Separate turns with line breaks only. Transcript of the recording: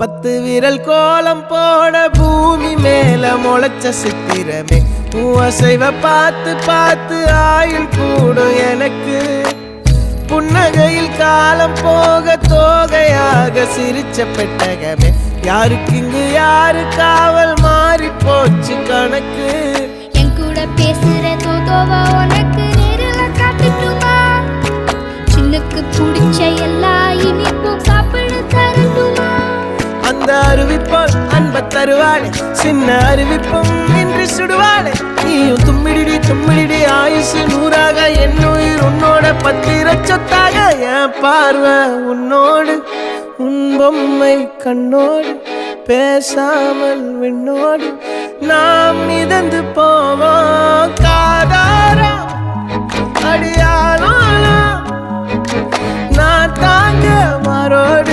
10 விரல் கோலம் போட பூமி மேல முளைச்ச சித்திரமே அசைவ பார்த்து பார்த்து ஆயுள் கூடும் எனக்கு புன்னகையில் காலம் போக தோகையாக சிரிச்ச பெட்டகமே யாருக்கு இங்கு யாரு காவல் மாறி போச்சு கணக்கு
என் கூட பேசுற தோதோவா உனக்கு நேரில் காட்டுட்டுமா சின்னுக்கு பிடிச்ச எல்லா இனிப்பும் சாப்பிட தரட்டுமா
அந்த அறிவிப்பால் அன்ப தருவாளே சின்ன அறிவிப்பும் இன்று சுடுவாளே நீயும் தும்மிடி தும்மிடி ஆயுசு 100ஆக என் உயிர் உன்னோட 10 சொத்தாக என் பார்வை உன்னோடு உன் பொம்மை கண்ணோடு பேசாமல் விண்ணோடு நாம் மிதந்து போவோம் காதாரா அடியாளோ நான் தாங்க மாறோடு